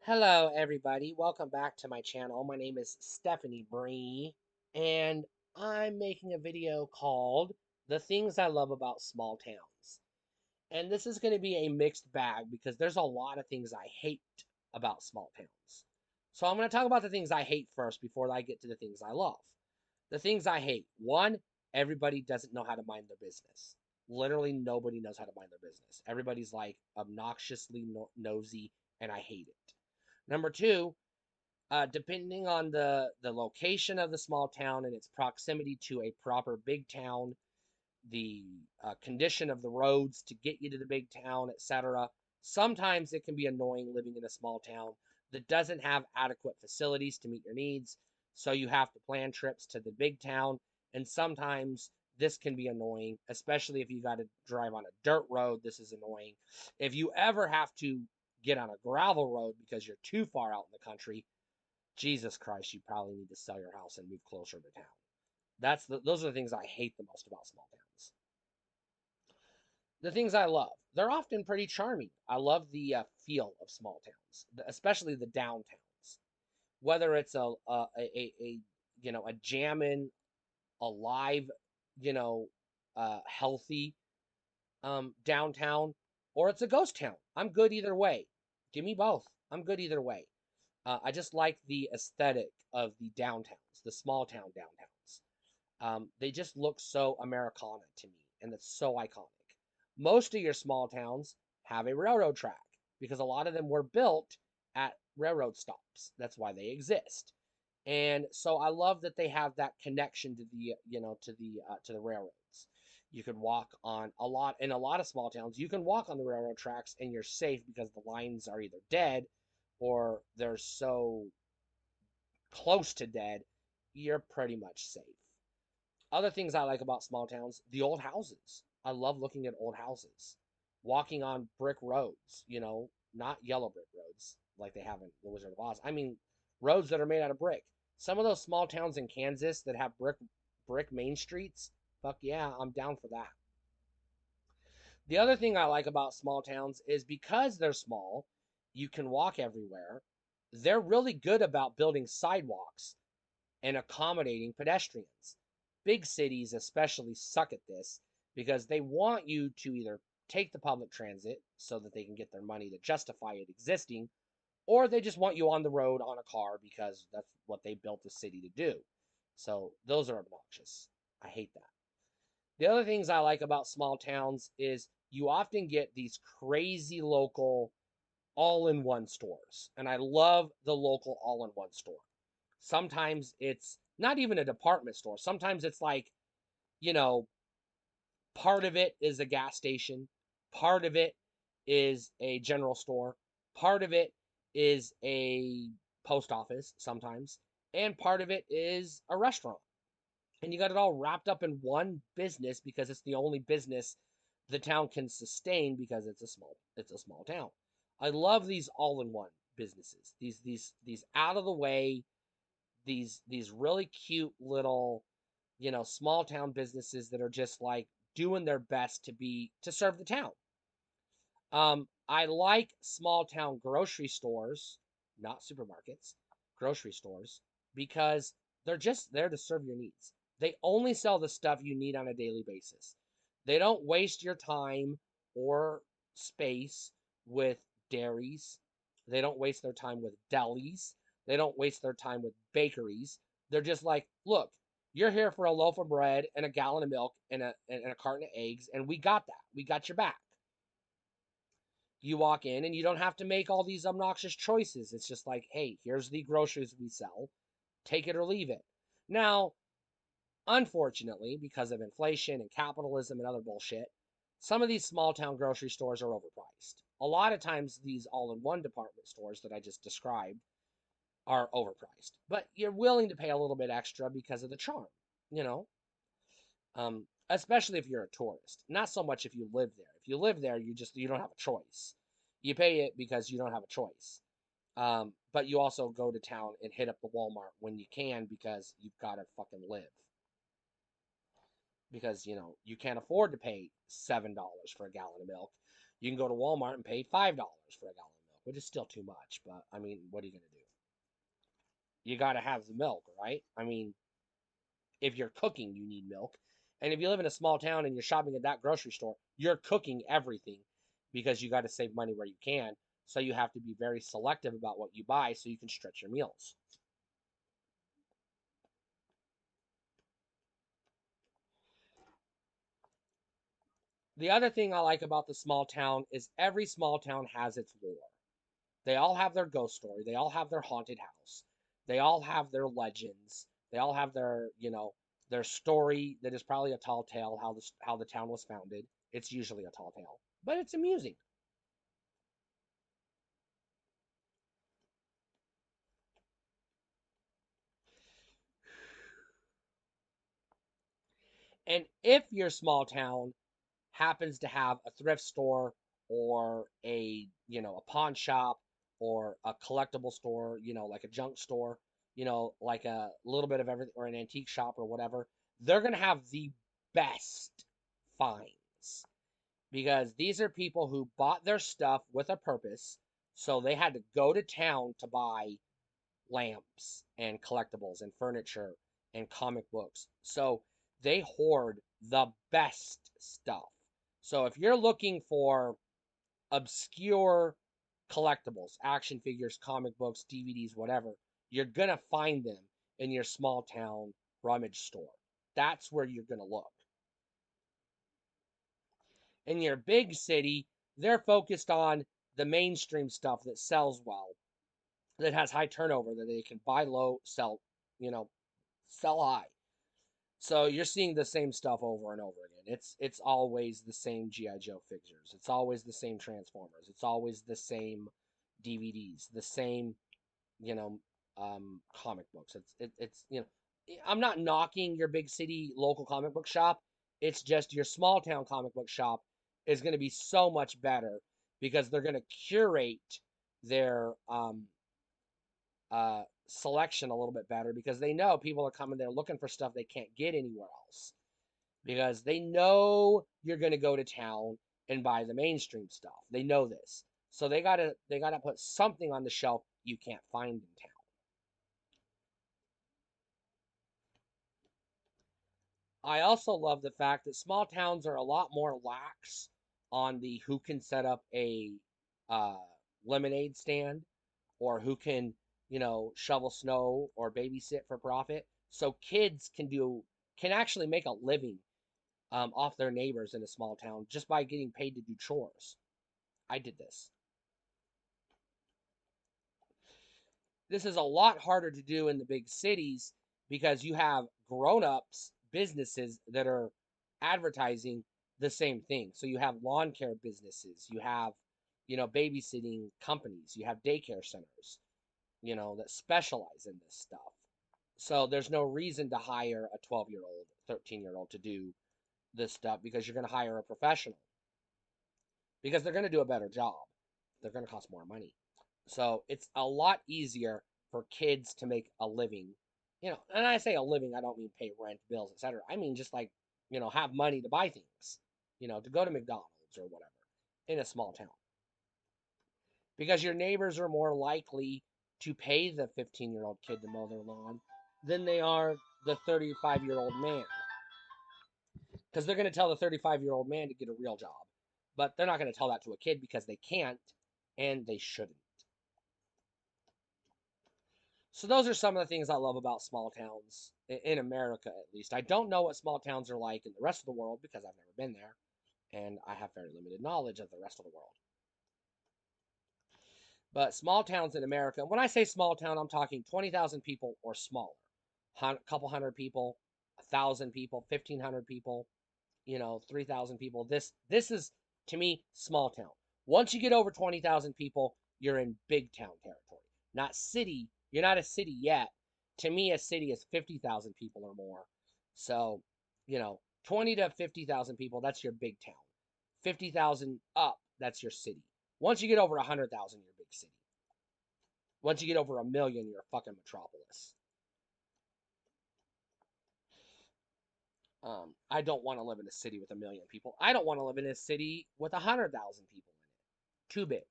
Hello, everybody. Welcome back to my channel. My name is Stephanie Bree, and I'm making a video called The Things I Love About Small Towns. And this is going to be a mixed bag because there's a lot of things I hate about small towns. So I'm going to talk about the things I hate first before I get to the things I love. The things I hate. One, everybody doesn't know how to mind their business. Literally, nobody knows how to mind their business. Everybody's like obnoxiously nosy, and I hate it. Number two, depending on the location of the small town and its proximity to a proper big town, the condition of the roads to get you to the big town, etc. Sometimes it can be annoying living in a small town that doesn't have adequate facilities to meet your needs, so you have to plan trips to the big town, and sometimes this can be annoying, especially if you got to drive on a dirt road. This is annoying. If you ever have to get on a gravel road because you're too far out in the country, Jesus Christ, you probably need to sell your house and move closer to town. Those are the things I hate the most about small towns. The things I love, they're often pretty charming. I love the feel of small towns, especially the downtowns. Whether it's a a jammin', alive, you know, healthy downtown, or it's a ghost town. I'm good either way. Give me both. I'm good either way. I just like the aesthetic of the downtowns, the small town downtowns. They just look so Americana to me, and it's so iconic. Most of your small towns have a railroad track because a lot of them were built at railroad stops. That's why they exist. And so I love that they have that connection to the railroads. You can walk on a lot in a lot of small towns. You can walk on the railroad tracks and you're safe because the lines are either dead or they're so close to dead, you're pretty much safe. Other things I like about small towns, the old houses. I love looking at old houses. Walking on brick roads, not yellow brick roads like they have in The Wizard of Oz. I mean, roads that are made out of brick. Some of those small towns in Kansas that have brick main streets, fuck yeah, I'm down for that. The other thing I like about small towns is because they're small, you can walk everywhere. They're really good about building sidewalks and accommodating pedestrians. Big cities especially suck at this because they want you to either take the public transit so that they can get their money to justify it existing, or they just want you on the road on a car because that's what they built the city to do. So those are obnoxious. I hate that. The other things I like about small towns is you often get these crazy local all in one stores. And I love the local all in one store. Sometimes it's not even a department store. Sometimes it's like, you know, part of it is a gas station, part of it is a general store, part of it is a post office sometimes, and part of it is a restaurant. And you got it all wrapped up in one business because it's the only business the town can sustain because it's a small town. I love these all-in-one businesses. These out of the way, these really cute little, small town businesses that are just like doing their best to serve the town. I like small town grocery stores, not supermarkets, grocery stores, because they're just there to serve your needs. They only sell the stuff you need on a daily basis. They don't waste your time or space with dairies. They don't waste their time with delis. They don't waste their time with bakeries. They're just like, look, you're here for a loaf of bread and a gallon of milk and a carton of eggs, and we got that. We got your back. You walk in and you don't have to make all these obnoxious choices. It's just like, hey, here's the groceries we sell. Take it or leave it. Now, unfortunately, because of inflation and capitalism and other bullshit, some of these small town grocery stores are overpriced. A lot of times, these all in one department stores that I just described are overpriced, but you're willing to pay a little bit extra because of the charm, you know? Especially if you're a tourist. Not so much if you live there. If you live there, you don't have a choice. You pay it because you don't have a choice. But you also go to town and hit up the Walmart when you can because you've got to fucking live. Because you can't afford to pay $7 for a gallon of milk. You can go to Walmart and pay $5 for a gallon of milk. which is still too much, but I mean, what are you going to do? You got to have the milk, right? I mean, if you're cooking, you need milk. And if you live in a small town and you're shopping at that grocery store, you're cooking everything because you got to save money where you can. So you have to be very selective about what you buy so you can stretch your meals. The other thing I like about the small town is every small town has its lore. They all have their ghost story. They all have their haunted house. They all have their legends. They all have their story that is probably a tall tale how the town was founded. It's usually a tall tale, but it's amusing. And if your small town happens to have a thrift store or a pawn shop or a collectible store, like a junk store, like a little bit of everything or an antique shop or whatever, they're going to have the best finds because these are people who bought their stuff with a purpose. So they had to go to town to buy lamps and collectibles and furniture and comic books. So they hoard the best stuff. So if you're looking for obscure collectibles, action figures, comic books, DVDs, whatever, you're going to find them in your small town rummage store. That's where you're going to look. In your big city, they're focused on the mainstream stuff that sells well, that has high turnover, that they can buy low, you know, sell high. So you're seeing the same stuff over and over again. It's always the same GI Joe figures. It's always the same Transformers. It's always the same DVDs. The same you know comic books. It's I'm not knocking your big city local comic book shop. It's just your small town comic book shop is going to be so much better because they're going to curate their selection a little bit better because they know people are coming there looking for stuff they can't get anywhere else because they know you're going to go to town and buy the mainstream stuff. They know this. So they got to put something on the shelf you can't find in town. I also love the fact that small towns are a lot more lax on the who can set up a uh, lemonade stand or who can shovel snow or babysit for profit. So kids can actually make a living off their neighbors in a small town just by getting paid to do chores. I did this. This is a lot harder to do in the big cities because you have grown-ups businesses that are advertising the same thing. So you have lawn care businesses, you have babysitting companies, you have daycare centers, that specialize in this stuff. So there's no reason to hire a 12-year-old, 13-year-old to do this stuff because you're going to hire a professional because they're going to do a better job. They're going to cost more money. So it's a lot easier for kids to make a living. And I say a living, I don't mean pay rent, bills, etc. I mean just like, have money to buy things, to go to McDonald's or whatever in a small town. Because your neighbors are more likely to pay the 15-year-old kid to mow their lawn than they are the 35-year-old man. Because they're going to tell the 35-year-old man to get a real job. But they're not going to tell that to a kid because they can't and they shouldn't. So those are some of the things I love about small towns in America, at least. I don't know what small towns are like in the rest of the world because I've never been there, and I have very limited knowledge of the rest of the world. But small towns in America, when I say small town, I'm talking 20,000 people or smaller. A couple hundred people, 1,000 people, 1,500 people, 3,000 people. This is, to me, small town. Once you get over 20,000 people, you're in big town territory. Not city. You're not a city yet. To me, a city is 50,000 people or more. So, 20 to 50,000 people, that's your big town. 50,000 up, that's your city. Once you get over 100,000, you're a big city. Once you get over a million, you're a fucking metropolis. I don't want to live in a city with a million people. I don't want to live in a city with 100,000 people in it. Too big.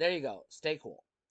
There you go. Stay cool.